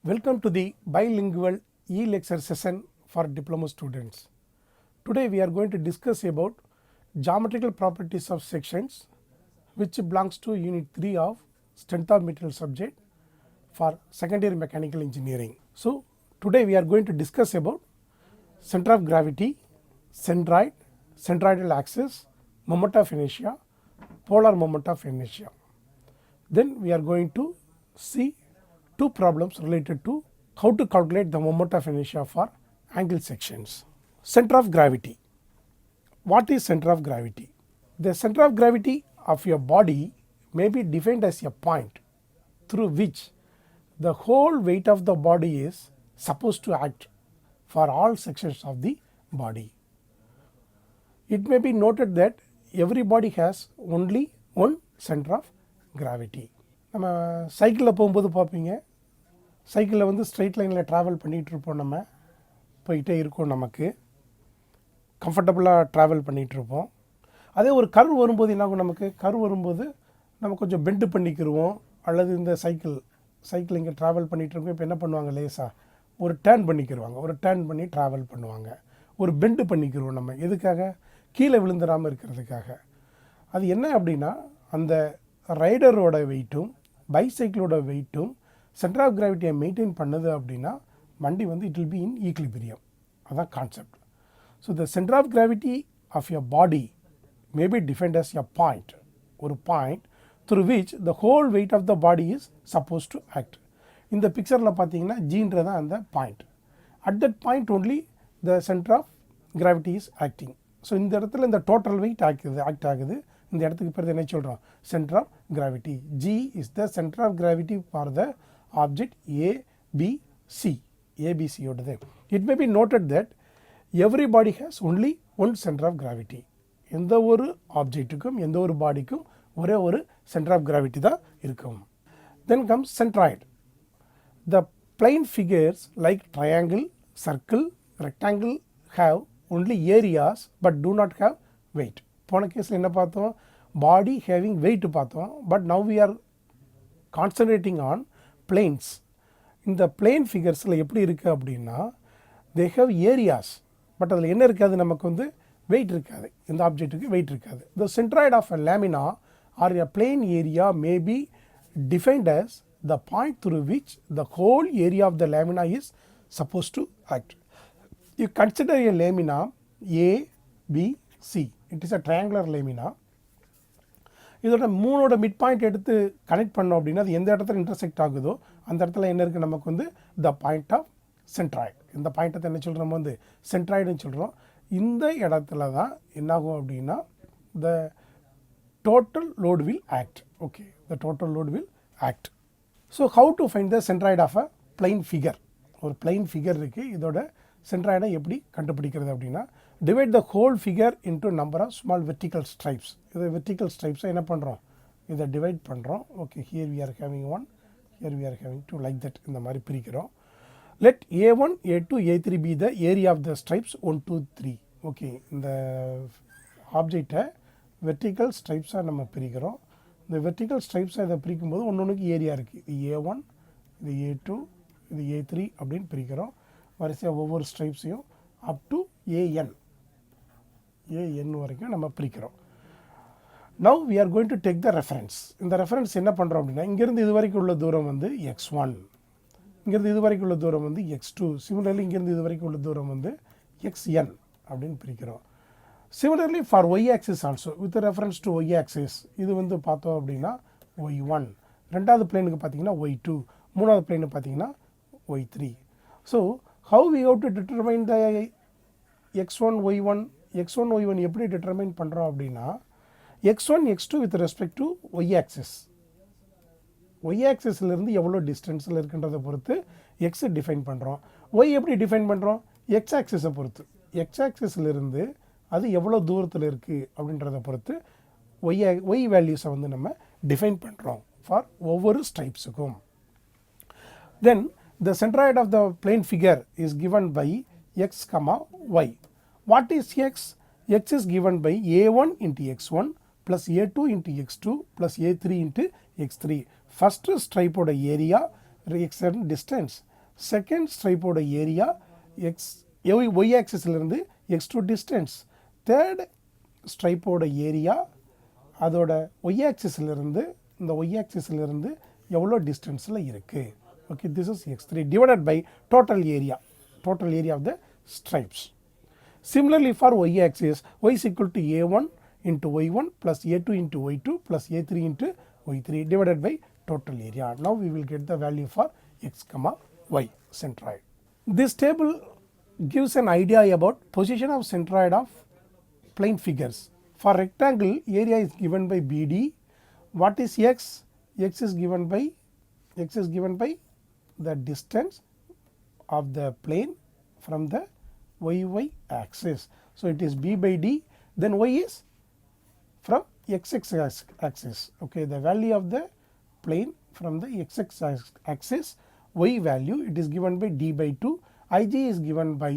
Welcome to the bilingual e-lecture session for diploma students. Today we are going to discuss about geometrical properties of sections which belongs to unit 3 of strength of material subject for secondary mechanical engineering. So today we are going to discuss about center of gravity, centroid, centroidal axis, moment of inertia, polar moment of inertia. Then we are going to see two problems related to how to calculate the moment of inertia for angle sections. Center of gravity. What is center of gravity? The center of gravity of your body may be defined as a point through which the whole weight of the body is supposed to act for all sections of the body. It may be noted that every body has only one center of gravity. நம்ம சைக்கிளில் போகும்போது பார்ப்பீங்க, சைக்கிளில் வந்து straight லைனில் travel பண்ணிகிட்ருப்போம், நம்ம போயிட்டே இருக்கோம், நமக்கு கம்ஃபர்டபுளாக ட்ராவல் பண்ணிகிட்ருப்போம். அதே ஒரு கர்வ் வரும்போது என்னாகும், நமக்கு கர்வ் வரும்போது நம்ம கொஞ்சம் பெண்டு பண்ணிக்கிடுவோம். அல்லது இந்த சைக்கிள் இங்கே ட்ராவல் பண்ணிகிட்ருக்கோம், இப்போ என்ன பண்ணுவாங்க, லேசாக ஒரு டேர்ன் பண்ணிக்கிடுவாங்க, ஒரு டேர்ன் பண்ணி ட்ராவல் பண்ணுவாங்க, ஒரு பெண்டு பண்ணிக்கிடுவோம். நம்ம எதுக்காக? கீழே விழுந்துடாமல் இருக்கிறதுக்காக. அது என்ன அப்படின்னா, அந்த ரைடரோட வெயிட்டும் பைசைக்கிளோட வெயிட்டும் சென்டர் ஆஃப் கிராவிட்டியை மெயின்டைன் பண்ணுது அப்படின்னா வண்டி வந்து it will be in equilibrium. அதான் concept. So the centre of gravity of your body may be defined as a point, ஒரு point through which the whole weight of the body is suppose to act. இந்த பிக்சரில் பார்த்தீங்கன்னா ஜீன்றது அந்த point. At that point only the centre of gravity is acting. So இந்த இடத்துல இந்த total wait act ஆகுது. இந்த இடத்துக்கு பேர் என்ன சொல்கிறோம்? Centre of gravity. G is the center of gravity for the object ABC. ABC ஓடது. It may be noted that every body has only one center of gravity. எந்த ஒரு ஆப்ஜெக்ட்டுக்கும் எந்த ஒரு பாடிக்கும் ஒரே ஒரு சென்டர் ஆஃப் கிராவிட்டி தான் இருக்கும். Then comes centroid. The plane figures like triangle, circle, rectangle have only areas but do not have weight. போன கேஸில் என்ன பார்த்தோம்? பாடி ஹேவிங் வெயிட் பார்த்தோம். But now we are concentrating on planes. இந்த plane ஃபிகர்ஸில் எப்படி இருக்குது அப்படின்னா, தே ஹேவ் ஏரியாஸ், பட் அதில் என்ன இருக்காது, நமக்கு வந்து வெயிட் இருக்காது. இந்த ஆப்ஜெக்ட்டுக்கு வெயிட் இருக்காது. The centroid of a lamina or a plane area may be defined as the point through which the whole area of the lamina is suppose to act. You consider a lamina ABC. It is a triangular lamina. இதோட மூணோட mid point எடுத்து connect பண்ணோம் அப்படின்னா அது எந்த இடத்துல intersect ஆகுதோ அந்த இடத்துல என்ன இருக்குது, நமக்கு வந்து த பாயிண்ட் ஆஃப் சென்ட்ராய்டு. இந்த பாயிண்ட்டை என்ன சொல்கிறோம், நம்ம வந்து சென்ட்ராய்டுன்னு சொல்கிறோம். இந்த இடத்துல தான் என்னாகும் அப்படின்னா the total load will act. Okay, the total load will act. So how to find the centroid of a plane figure. ஒரு பிளைன் ஃபிகர் இருக்குது, இதோட சென்ட்ராய்டை எப்படி கண்டுபிடிக்கிறது அப்படின்னா, divide the whole figure into number of small vertical stripes. இது vertical ஸ்ட்ரைப்ஸை என்ன பண்ணுறோம், இதை டிவைட் பண்ணுறோம். Okay, here we are having 1, here we are having 2, like that. இந்த மாதிரி பிரிக்கிறோம். Let A1, A2, A3 be the area of the stripes 1, 2, 3. Okay, இந்த ஆப்ஜெக்டை வெர்டிக்கல் ஸ்ட்ரைப்ஸாக நம்ம பிரிக்கிறோம். இந்த வெர்டிக்கல் ஸ்ட்ரைப்ஸை இதை பிரிக்கும்போது ஒன்று ஏரியா இருக்குது. இது A1, இது A2, இது A3 அப்படின்னு பிரிக்கிறோம். வரிசையாக ஒவ்வொரு ஸ்ட்ரைப்ஸையும் அப் டு AN வரைக்கும் நம்ம பிரிக்கிறோம். Now we are going to take the reference. இந்த ரெஃபரன்ஸ் என்ன பண்ணுறோம் அப்படின்னா, இங்கேருந்து இது வரைக்கும் உள்ள தூரம் வந்து x1, இங்கேருந்து இது வரைக்கும் உள்ள தூரம் வந்து x2, சிமிலர்லி இங்கேருந்து இது வரைக்கும் உள்ள தூரம் வந்து xn அப்படின்னு பிரிக்கிறோம். Similarly for y axis also with reference to y axis இது வந்து பார்த்தோம் அப்படின்னா y1, ரெண்டாவது பிளேனுக்கு பார்த்தீங்கன்னா y2, மூணாவது பிளேனுக்கு பார்த்தீங்கன்னா y3. So how we have to determine the x1, y1 எப்படி டிட்டர்மைன் பண்ணுறோம் அப்படின்னா, x1, x2 with respect to y axis. y axisலேருந்து எவ்வளோ டிஸ்டன்ஸில் இருக்குன்றதை பொறுத்து x டிஃபைன் பண்ணுறோம். y எப்படி டிஃபைன் பண்ணுறோம்? x ஆக்சிஸை பொறுத்து. x ஆக்சிஸ்லேருந்து அது எவ்வளோ தூரத்தில் இருக்குது அப்படின்றத பொறுத்து y வேல்யூஸை வந்து நம்ம டிஃபைன் பண்ணுறோம் ஃபார் ஒவ்வொரு ஸ்ட்ரைப்ஸுக்கும். தென் the centroid of the plane figure is given by x, y. What is x? X is given by A1 into x1 plus A2 into x2 plus A3 into x3. First stripe oda area, x distance. Second ஸ்ட்ரைப்போட area y ஆக்சிஸ்லேருந்து x2 distance. Third ஸ்ட்ரைப்போட area அதோட y ஆக்சிஸ்லேருந்து இந்த y ஆக்சிஸ்லேருந்து எவ்வளோ டிஸ்டன்ஸில் இருக்குது. Okay, this is x3 divided by total area of the stripes. Similarly for y axis, y is equal to a1 into y1 plus a2 into y2 plus a3 into y3 divided by total area. Now we will get the value for x comma y centroid. This table gives an idea about position of centroid of plane figures. For rectangle, area is given by BD. What is x? X is given by the distance of the plane from the y axis. So it is b by d, then y is from xx axis. Okay, the value of the plane from the xx axis, y value, it is given by d by 2, ig is given by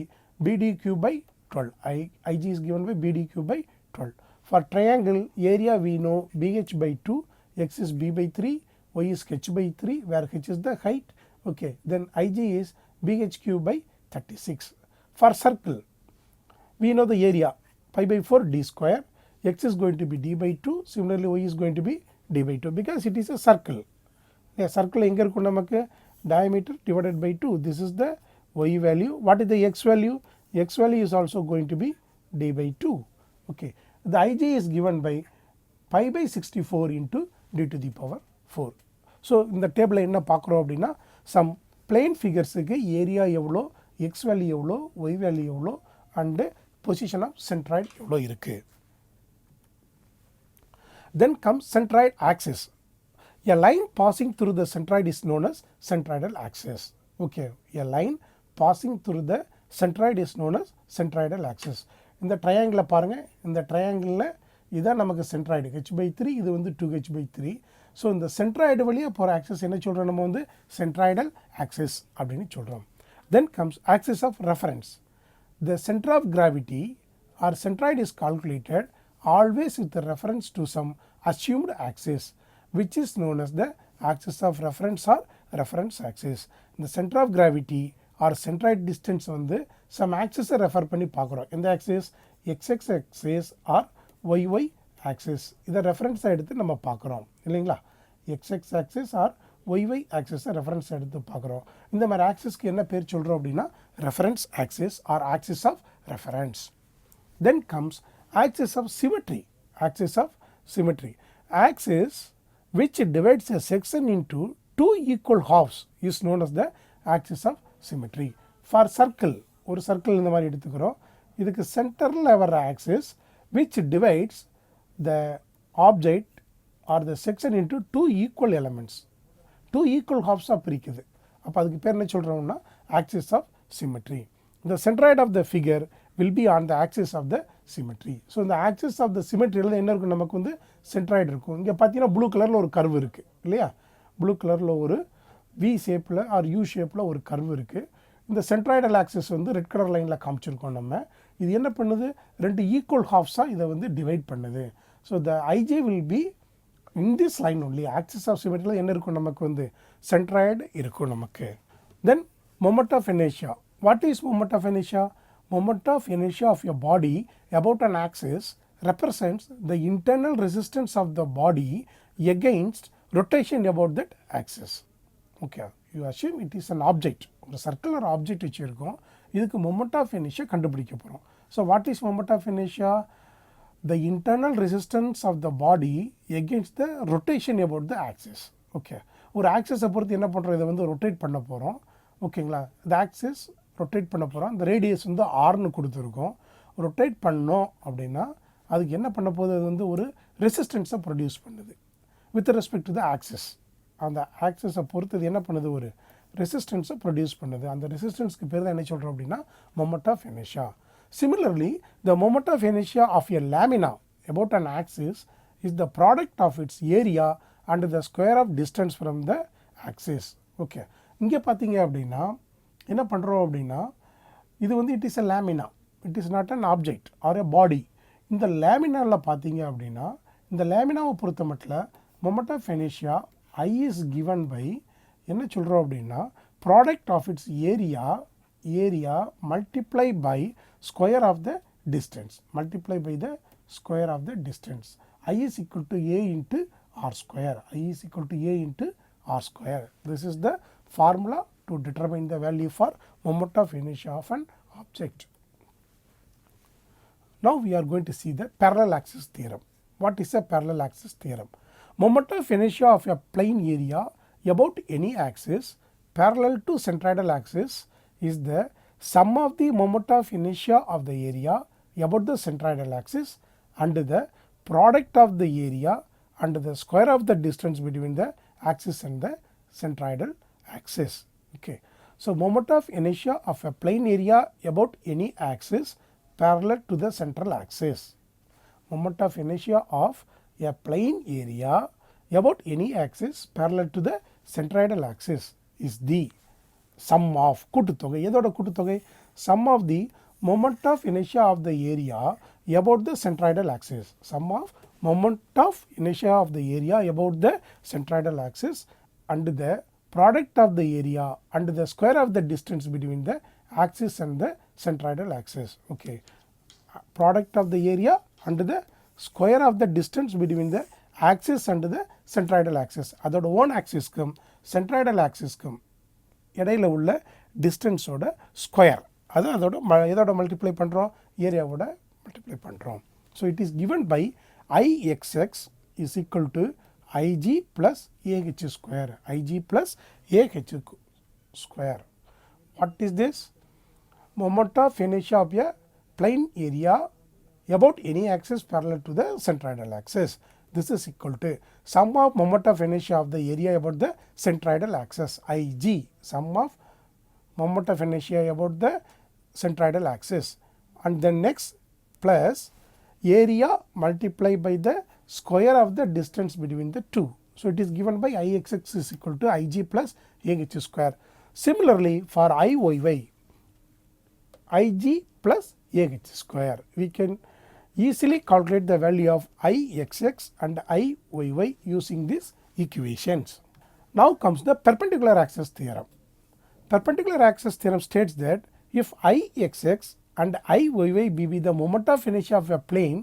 bdq by 12. Ig is given by bdq by 12. For triangle, area we know bh by 2, x is b by 3, y is h by 3, where h is the height. Okay, then ig is bhq by 36. For circle, we know the area pi by 4 d square, x is going to be d by 2, similarly y is going to be d by 2 because it is a circle. A circle எங்க இருக்கும் நமக்கு diameter divided by 2. This is the y value. What is the x value? X value is also going to be d by 2. Okay, the ij is given by pi by 64 into d to the power 4. So இந்த டேபிளில் என்ன பார்க்குறோம் அப்படின்னா some plane figuresக்கு area எவ்வளோ, x value எவ்வளோ, y value எவ்வளோ and position of centroid எவ்வளோ இருக்குது. Then comes centroid axis. A line passing through the centroid is known as centroidal axis. Okay, a line passing through the centroid is known as centroidal axis. இந்த ட்ரையாங்கிளை பாருங்கள், இந்த ட்ரையாங்கிளில் இதுதான் நமக்கு centroid h by 3, இது வந்து 2h by 3. So இந்த centroid வழியாக போகிற ஆக்சிஸ் என்ன சொல்கிறோம், நம்ம வந்து சென்ட்ராய்டல் ஆக்சிஸ் அப்படின்னு சொல்கிறோம். Then comes axis of reference. The center of gravity or centroid is calculated always with reference to some assumed axis, which is known as the axis of reference or reference axis. The center of gravity or centroid distance வந்து some axis refer பண்ணி பார்க்குறோம். இந்த axis xx axis or y axis, இதை ரெஃபரன்ஸாக எடுத்து நம்ம பார்க்குறோம் இல்லைங்களா. xx axis or y axis reference எடுத்து பார்க்குறோம். இந்த மாதிரி ஆக்சிஸ்க்கு என்ன பேர் சொல்கிறோம் அப்படின்னா reference axis or axis of reference. Then comes axis of symmetry. Axis of symmetry, axis which divides a section into two equal halves is known as the axis of symmetry. For circle, ஒரு circle இந்த மாதிரி எடுத்துக்கிறோம், இதுக்கு சென்டரில் வர axis which divides the object or the section into two equal elements, two equal halves-ஆக பிரிக்குது. அப்போ அதுக்கு பேர் என்ன சொல்கிறோம்னா axis of symmetry. The centroid of the figure will be on the axis of the symmetry. So இந்த axis of the சிமெட்ரியில் என்ன இருக்கும், நமக்கு வந்து சென்ட்ராய்டு இருக்கும். இங்கே பார்த்தீங்கன்னா ப்ளூ கலரில் ஒரு கர்வ் இருக்குது இல்லையா, ப்ளூ கலரில் ஒரு வி ஷேப்பில் ஆர் யூ ஷேப்பில் ஒரு கர்வ் இருக்குது. இந்த சென்ட்ராய்டல் ஆக்சிஸ் வந்து ரெட் கலர் லைனில் காமிச்சிருக்கோம் நம்ம. இது என்ன பண்ணுது, ரெண்டு ஈக்குவல் ஹாஃப்ஸாக இதை வந்து டிவைட் பண்ணுது. So the IJ will be in this line only. Axis of சிமெட்ரியில் என்ன இருக்கும், நமக்கு வந்து சென்ட்ராய்டு இருக்கும் நமக்கு. Then moment of inertia. What is moment of inertia? Moment of inertia of your body about an axis represents the internal resistance of the body against rotation about that axis. Okay, you assume it is an object, ஒரு circular object வச்சுருக்கோம், இதுக்கு moment of inertia கண்டுபிடிக்க போகிறோம். So what is moment of inertia? The internal resistance of the body against the rotation about the axis. Okay, ஒரு ஆக்சிஸை பொறுத்து என்ன பண்ணுறோம், இதை வந்து ரொட்டேட் பண்ண போகிறோம். ஓகேங்களா, the axis ரொட்டேட் பண்ண போகிறோம். அந்த ரேடியஸ் வந்து ஆர்னு கொடுத்துருக்கோம். ரொட்டேட் பண்ணோம் அப்படின்னா அதுக்கு என்ன பண்ண போகுது, அது வந்து ஒரு ரெசிஸ்டன்ஸை ப்ரொடியூஸ் பண்ணுது with respect to the axis. அந்த ஆக்சிஸை பொறுத்தது என்ன பண்ணுது, ஒரு ரெசிஸ்டன்ஸை ப்ரொடியூஸ் பண்ணுது. அந்த ரெசிஸ்டன்ஸ்க்கு பேர் தான் என்ன சொல்கிறோம் அப்படின்னா moment of inertia. Similarly the moment of inertia of a lamina about an axis is the product of its area and the square of distance from the axis. Okay, இங்கே பார்த்தீங்க அப்படின்னா என்ன பண்ணுறோம் அப்படின்னா இது வந்து it is a lamina, it is not an object or a body. இந்த லேமினாவில் பார்த்தீங்க அப்படின்னா இந்த லேமினாவை பொறுத்த மட்டும் moment of inertia I is given by என்ன சொல்கிறோம் அப்படின்னா product of its area multiplied by square of the distance, multiply by the square of the distance. I is equal to A into R square, I is equal to A into R square. This is the formula to determine the value for moment of inertia of an object. Now we are going to see the parallel axis theorem. What is a parallel axis theorem? Moment of inertia of a plane area about any axis parallel to centroidal axis is the sum of the moment of inertia of the area about the centroidal axis and the product of the area and the square of the distance between the axis and the centroidal axis. Okay. So, moment of inertia of a plane area about any axis parallel to the central axis. Moment of inertia of a plane area about any axis parallel to the centroidal axis is the sum of கூட்டுத்தொகை எதோட கூட்டுத்தொகை sum of the moment of inertia of the area about the centroidal axis, sum of moment of inertia of the area about the centroidal axis and the product of the area and the square of the distance between the axis and the centroidal axis. Okay, product of the area and the square of the distance between the axis and the centroidal axis. அதோட own axis க்கும் centroidal axis க்கும் இடையில உள்ள டிஸ்டன்ஸோட square, அது எதோட multiply பண்ணுறோம், ஏரியாவோட multiply பண்ணுறோம். So it is given by IXX is equal to IG plus AH square, IG plus AH square. What is this? Moment of inertia of a plane area about any axis parallel to the centroidal axis. This is equal to sum of moment of inertia of the area about the centroidal axis, Ig, sum of moment of inertia about the centroidal axis, and then next plus area multiplied by the square of the distance between the two. So it is given by Ixx is equal to Ig plus AH square. Similarly for Iyy, Ig plus AH square, we can easily calculate the value of Ixx and Iyy using these equations. Now comes the perpendicular axis theorem. Perpendicular axis theorem states that if Ixx and Iyy be the moment of inertia of a plane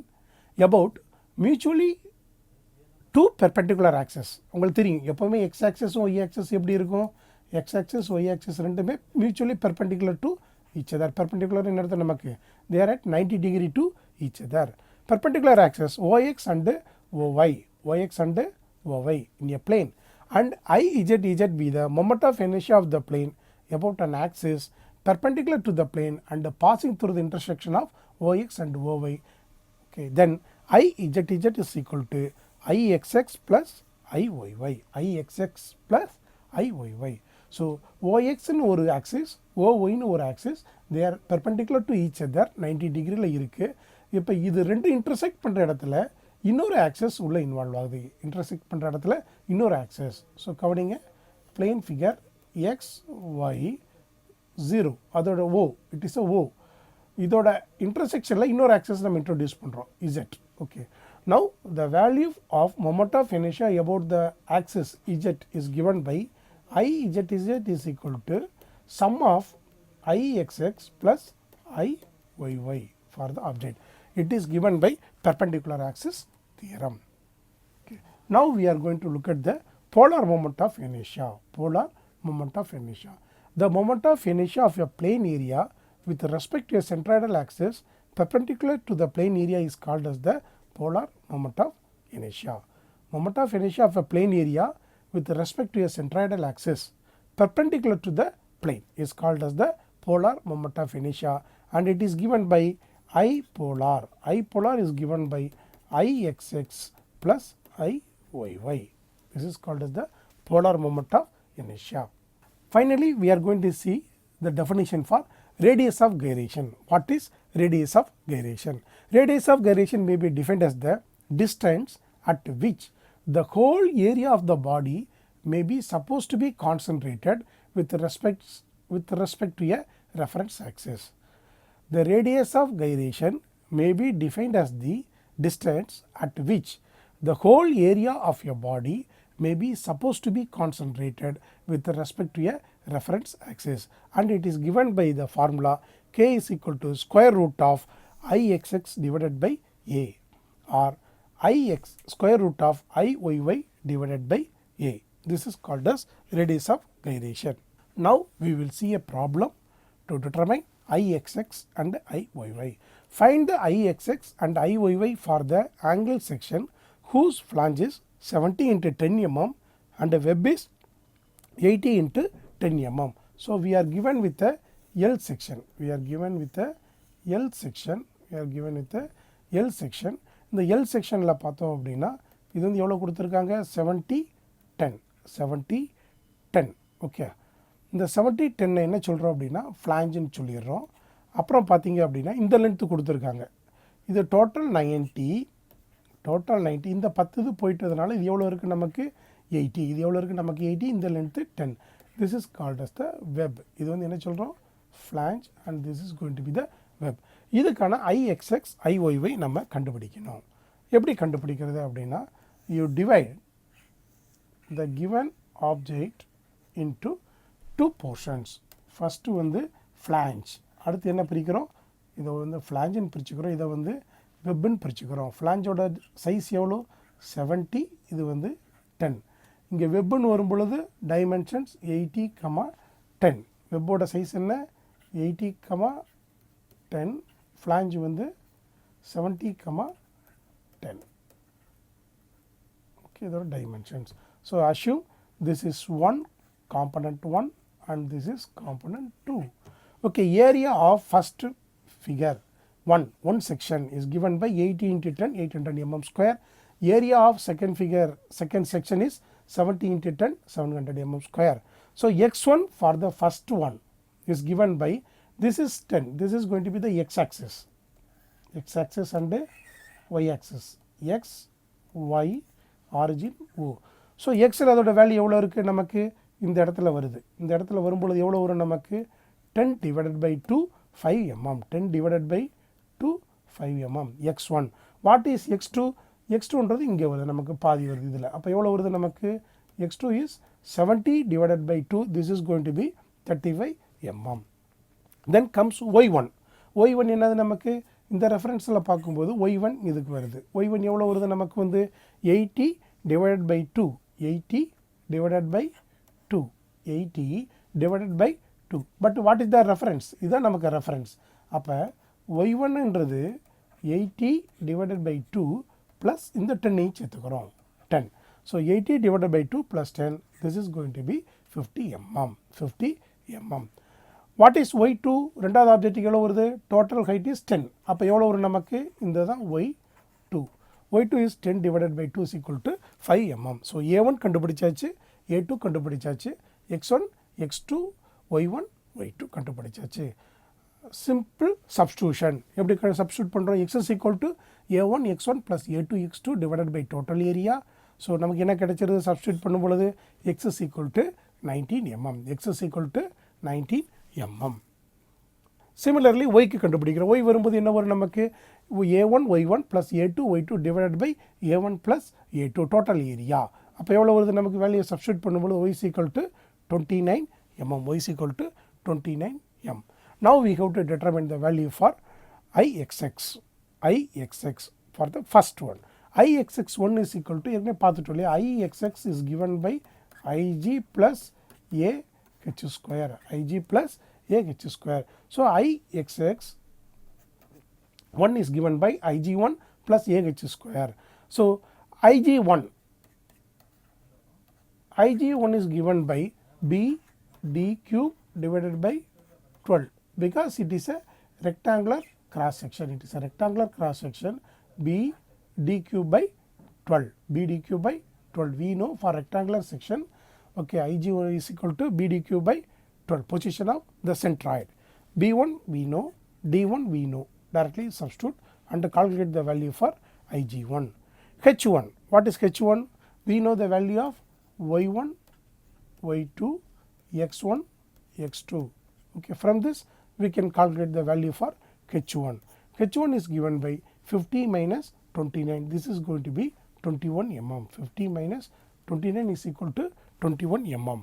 about mutually two perpendicular axis. உங்களுக்கு தெரியும் எப்பவுமே x axis y axis எப்படி இருக்கும், x axis y axis ரெண்டுமே mutually perpendicular to each other. Perpendicular in அர்த்தம் நமக்கு they are at 90 degree to each other. Perpendicular axis OX and OY, OX and OY in a plane, and IZZ be the moment of inertia of the plane about an axis perpendicular to the plane and passing through the intersection of OX and OY. Okay, then IZZ is equal to IXX plus IYY, IXX plus IYY. So OX in ஒரு axis, OY in ஒரு axis, they are perpendicular to each other, 90 degree இருக்கு. இப்போ இது ரெண்டு intersect பண்ணுற இடத்துல இன்னொரு access உள்ள இன்வால்வ் ஆகுது, இன்டர்செக்ட் பண்ணுற இடத்துல இன்னொரு ஆக்சஸ். ஸோ கவனிங்க, பிளேன் ஃபிகர் எக்ஸ் ஒய் 0 அதோட ஓ, இட் இஸ் அ ஓ, இதோட இன்டர்செக்ஷனில் இன்னொரு ஆக்சஸ் நம்ம இன்ட்ரோடியூஸ் பண்ணுறோம் Z. Okay, now the value of moment of inertia about the axis Z is given by IZZ is equal to sum of Ixx plus Iyy for the object. It is given by perpendicular axis theorem. Okay. Now we are going to look at the polar moment of inertia. Polar moment of inertia. The moment of inertia of a plane area with respect to a centroidal axis perpendicular to the plane area is called as the polar moment of inertia. Moment of inertia of a plane area with respect to a centroidal axis perpendicular to the plane is called as the polar moment of inertia, and it is given by I polar. I polar is given by Ixx plus Iyy. This is called as the polar moment of inertia. Finally, we are going to see the definition for radius of gyration. What is radius of gyration? Radius of gyration may be defined as the distance at which the whole area of the body may be supposed to be concentrated with respect to a reference axis. The radius of gyration may be defined as the distance at which the whole area of your body may be supposed to be concentrated with respect to a reference axis, and it is given by the formula k is equal to square root of ixx divided by a, or ix square root of iyy divided by a. This is called as radius of gyration. Now we will see a problem to determine ixx and iyy. Find the ixx and iyy for the angle section whose flange is 70 into 10 mm and the web is 80 into 10 mm. So we are given with a L section. We are given with a L section. We are given with a L section. இந்த L செக்ஷனில் பார்த்தோம் அப்படின்னா இது வந்து எவ்வளோ கொடுத்துருக்காங்க 70 10 70 10. Okay, இந்த 70 10 என்ன சொல்கிறோம் அப்படின்னா ஃப்ளாஞ்சுன்னு சொல்லிடுறோம். அப்புறம் பார்த்தீங்க அப்படின்னா இந்த லென்த்து கொடுத்துருக்காங்க. இது டோட்டல் 90. இந்த 10 இது போயிட்டதுனால இது எவ்வளோ இருக்குது நமக்கு 80. இது எவ்வளோ இருக்குது நமக்கு 80. இந்த length 10. This is called as the web. இது வந்து என்ன சொல்கிறோம் flange, and this is going to be the web. இதுக்கான ixx iyy நம்ம கண்டுபிடிக்கணும். எப்படி கண்டுபிடிக்கிறது அப்படின்னா you divide the given object into 2 portions. First வந்து ஃப்ளாஞ்ச், அடுத்து என்ன பிரிக்கிறோம், இதை வந்து ஃப்ளாஞ்சுன்னு பிரிச்சுக்கிறோம், இதை வந்து வெப்புன்னு பிரிச்சுக்கிறோம். ஃப்ளாஞ்சோட சைஸ் எவ்வளோ 70, இது வந்து 10. இங்கே வெப்புன்னு வரும் பொழுது டைமென்ஷன்ஸ் 80, 10. வெப்போட சைஸ் என்ன 80, 10. ஃப்ளாஞ்ச் வந்து 70, 10. Okay, இதோட dimensions. So assume this is one component 1 and this is component 2. Okay, area of first figure 1 section is given by 80 into 10 800 mm square. Area of second section is 70 into 10 700 mm square. So x1 for the first one is given by, this is 10, this is going to be the x-axis and the y-axis, x, y, origin, o. So x அதோட value எவ்வளோ இருக்குது நமக்கு இந்த இடத்துல வருது. இந்த இடத்துல வரும்பொழுது எவ்வளோ வரும் நமக்கு 10 divided by 2 5 mm. 10 divided by 2 5 mm. x1. What is x2? x2ன்றது இங்கே வருது, நமக்கு பாதி வருது இதில். அப்போ எவ்வளோ வருது நமக்கு x2 is 70 divided by 2. This is going to be 35 mm. Then comes y1. y1 என்னது நமக்கு இந்த ரெஃபரன்ஸில் பார்க்கும்போது y1 இதுக்கு வருது. y1 எவ்வளோ வருது நமக்கு வந்து 80 divided by 2. 80 divided by 2. 80 divided by 2. But what is the reference? இதுதான் நமக்கு ரெஃபரன்ஸ். அப்போ y1ன்றது 80 divided by 2 plus இந்த 10 சேர்த்துக்கிறோம் 10. So 80 divided by 2 plus 10, this is going to be 50 mm. 50 mm. What is y2? ரெண்டாவது ஆப்ஜெக்ட்டுக்கு எவ்வளோ வருது, டோட்டல் ஹைட் இஸ் 10. அப்போ எவ்வளோ வரும் நமக்கு இந்த தான் y2. y2 is 10 divided by 2 is equal to 5 mm. So a1 கண்டுபிடிச்சாச்சு, a2 கண்டுபிடிச்சாச்சு, x1 x2 y1 y2 கண்டுபிடிச்சாச்சு. Simple substitution. எப்படி சப்ஸ்டியூட் பண்ணுறோம், x is equal to a1 x1 plus a2 x2 divided by total area. So நமக்கு என்ன கிடைச்சிருது substitute பண்ணும் பொழுது x is equal to 19 mm. x is equal to 19 mm. Similarly yக்கு கண்டுபிடிக்கிறோம். y வரும்போது என்ன வரும் நமக்கு a1 y1 plus a2 y2 divided by a1 plus a2 total area. அப்போ எவ்வளோ வருது நமக்கு வேல்யூ சப்ஸ்டியூட் பண்ணும்போது y is equal to 29 mm. y is equal to 29 mm. Now we have to determine the value for ixx for the first one. ixx1 is equal to ஏற்கனவே பார்த்துட்டோம் இல்லையா, ixx is given by ig plus a h square, ig plus a h square. So ixx1 is given by ig1 plus a h square. So ig1 is given by b d cube divided by 12, because it is a rectangular cross section. It is a rectangular cross section. b d cube by 12. b d cube by 12. We know for rectangular section, okay, ig1 is equal to b d cube by 12. Position of the centroid. b1 we know, d1 we know. Directly substitute and calculate the value for ig1. h1. What is h1? We know the value of y1, y2, x1, x2. Okay, from this we can calculate the value for h1. h1 is given by 50 minus 29. This is going to be 21 mm. 50 minus 29 is equal to 21 mm.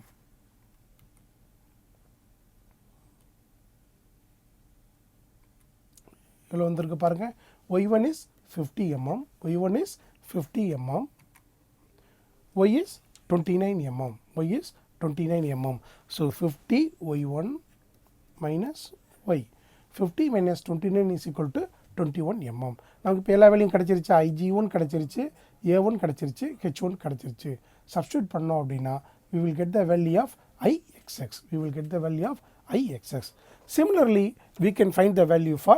எவ்வளோ வந்திருக்கு பாருங்கள். y1 is 50 mm, y1 is 50 mm, y is 29 mm, y is 29 mm. So 50 y1 minus y, 50 minus 29 is equal to 21 mm. நமக்கு இப்போ எல்லா வேலையும் கிடச்சிருச்சு. IG1 கிடச்சிருச்சு, A1 கிடச்சிருச்சு, H1 கிடச்சிருச்சு. சப்ஸ்டியூட் பண்ணோம் அப்படின்னா we will get the value of Ixx. We will get the value of Ixx. Similarly, we can find the value for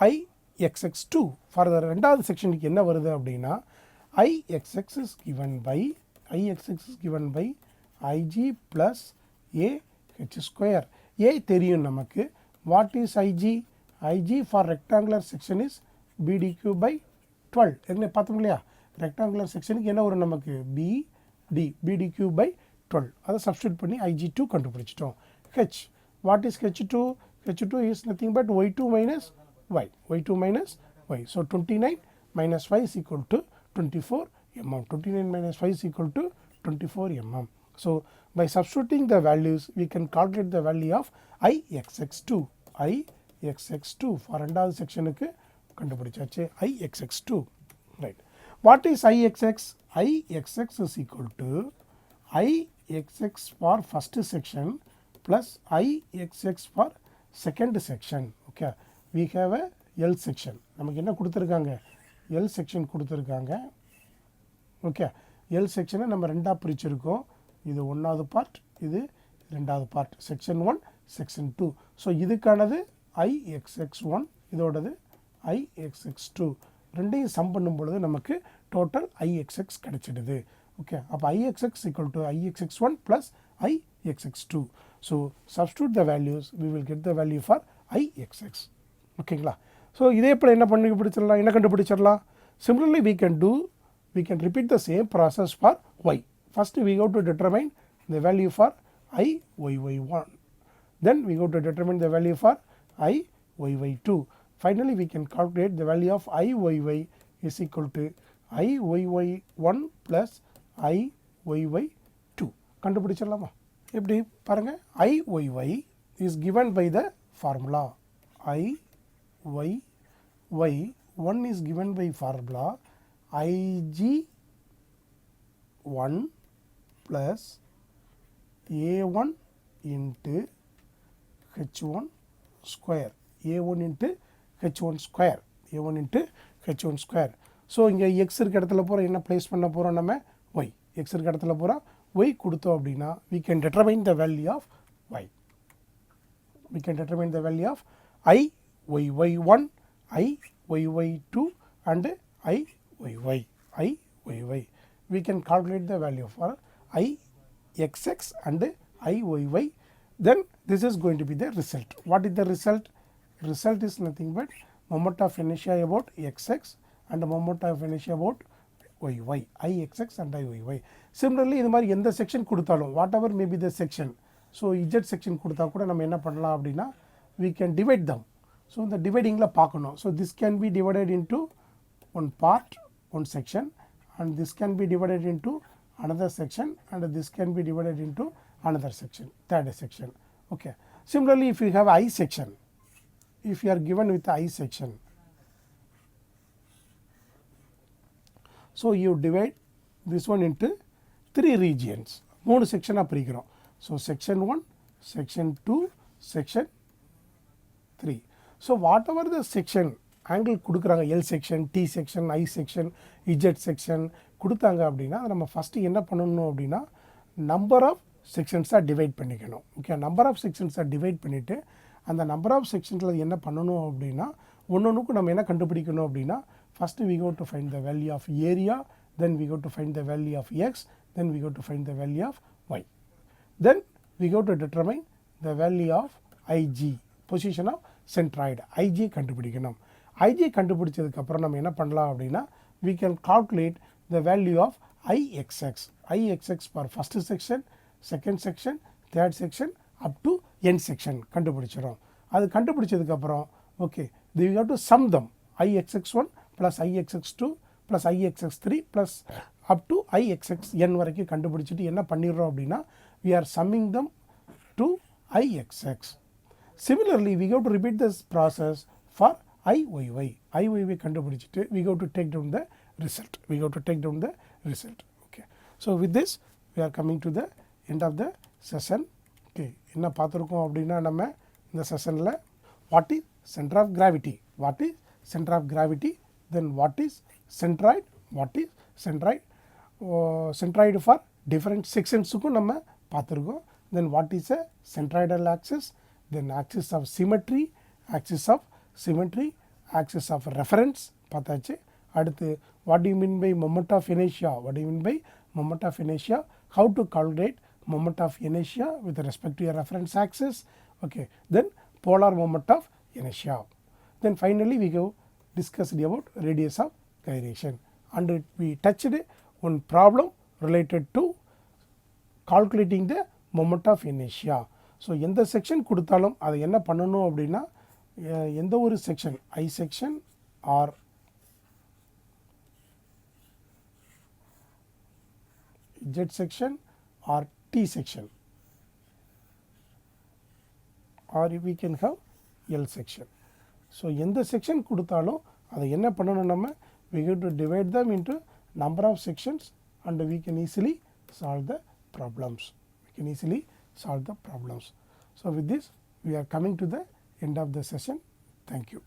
Ixx2. For the ரெண்டாவது செக்ஷனுக்கு என்ன வருது அப்படின்னா Ixx is given by Ig plus AH square. A தெரியும் நமக்கு. What is Ig? Ig for rectangular section is BDQ by 12. என்ன பார்த்தோம் இல்லையா? rectangular செக்ஷனுக்கு என்ன வரும் நமக்கு? BDQ by 12. அதை சப்ஸ்டியூட் பண்ணி Ig2 கண்டுபிடிச்சிட்டோம். H. What is H2? H2 is nothing but Y2 minus Y. Y2 minus Y. So 29 minus Y is equal to 24 mm. 29 minus Y is equal to 24 mm. So by substituting the values, we can calculate the value of Ixx2. Ixx2 for ரெண்டாவது செக்ஷனுக்கு கண்டுபிடிச்சாச்சு. Ixx2. Right. What is Ixx? Ixx is equal to Ixx for first section plus Ixx for second section. Okay. We have a L section. நமக்கு என்ன கொடுத்துருக்காங்க? L section கொடுத்துருக்காங்க. Okay, L செக்ஷனை நம்ம ரெண்டாக பிரிச்சிருக்கோம். இது ஒன்றாவது பார்ட், இது ரெண்டாவது பார்ட். Section 1, section 2. ஸோ இதுக்கானது Ixx1, இதோடது Ixx2. ரெண்டையும் சம் பண்ணும் பொழுது நமக்கு டோட்டல் Ixx கிடைச்சிடுது. ஓகே, அப்போ Ixx equal to Ixx1 plus Ixx2. So substitute the values, we will get the value for Ixx. ஓகேங்களா? ஸோ இதே போல் என்ன கண்டுபிடிச்சிடலாம்? Similarly, we can repeat the same process for y. First we go to determine the value for Iyy1. Then we go to determine the value for Iyy2. Finally, we can calculate the value of Iyy is equal to Iyy1 plus Iyy2. கண்டுபிடிச்சிடலாமா? எப்படி பாருங்க. Iyy is given by the formula. Iyy1 is given by formula Ig1 plus A1 into H1 square. A1 into H1 square. A1 into H1 square. So இங்கே X இருக்க இடத்துல போகிற என்ன place பண்ண போகிறோம் நம்ம? ஒய். எக்ஸ் இருக்க இடத்துல போகிற ஒய் கொடுத்தோம் அப்படின்னா we can determine the value of y. We can determine the value of Iyy1, Iyy2 and Iyy. We can calculate the value for Ixx and Iyy. Then this is going to be the result. What is the result? Result is nothing but moment of inertia about Xx and moment of inertia about Yy. Ixx and Iyy. Similarly, இது மாதிரி எந்த section கொடுத்தாலும் whatever may be the section. So Z section கொடுத்தா கூட நம்ம என்ன பண்ணலாம் அப்படின்னா we can divide them. So இந்த டிவைடிங்கில் பார்க்கணும். So this can be divided into one part, one section, and this can be divided into another section, and this can be divided into another section, third section. Okay. Similarly, if you have I section, if you are given with I section, so you divide this one into 3 regions. 3 செக்ஷனாக பிரிக்கிறோம். So section 1, section 2, section 3. So whatever the section angle கொடுக்குறாங்க, L section, T section, I section, Z section கொடுத்தாங்க அப்படின்னா நம்ம first என்ன பண்ணணும் அப்படின்னா number of செக்ஷன்ஸாக divide பண்ணிக்கணும். ஓகே, நம்பர் ஆஃப் செக்ஷன்ஸாக டிவைட் பண்ணிவிட்டு அந்த நம்பர் ஆஃப் செக்ஷன்ஸில் என்ன பண்ணணும் அப்படின்னா ஒன்றுக்கும் நம்ம என்ன கண்டுபிடிக்கணும் அப்படின்னா first we go to find the value of area, then we go to find the value of x, then we go to find the value of y. Then we go to determine the value of Ig, position of centroid. Ig கண்டுபிடிக்கணும். Ig கண்டுபிடிச்சதுக்கப்புறம் நம்ம என்ன பண்ணலாம் அப்படின்னா we can calculate the value of Ixx. Ixx for first section, second section, third section up to n section கண்டுபிடிச்சிடும். அது கண்டுபிடிச்சதுக்கப்புறம் okay, we have to sum them. Ixx1 plus Ixx2 plus Ixx3 plus up to Ixxn வரைக்கும் கண்டுபிடிச்சிட்டு என்ன பண்ணிடுறோம் அப்படின்னா we are summing them to Ixx. Similarly, we have to repeat this process for IYY கண்டுபிடிச்சிட்டு we go to take down the result. Okay. So with this we are coming to the end of the session. Okay. என்ன பார்த்துருக்கோம் அப்படின்னா நம்ம இந்த செஷனில் what is center of gravity, then what is centroid, centroid for different sectionsக்கும் நம்ம பார்த்துருக்கோம். Then what is a centroidal axis, then axis of symmetry, axis of reference பார்த்தாச்சு. அடுத்து what do you mean by moment of inertia, how to calculate moment of inertia with respect to your reference axis. Okay. Then polar moment of inertia. Then finally we go discussed about radius of gyration, and we touched one problem related to calculating the moment of inertia. So எந்த section கொடுத்தாலும் அதை என்ன பண்ணணும் அப்படின்னா எந்த ஒரு section I section or Z section or T section or we can have L section. So எந்த section கொடுத்தாலும் அதை என்ன பண்ணணும் நம்ம we have to divide them into number of sections and we can easily solve the problems. So with this we are coming to the end of the session. Thank you.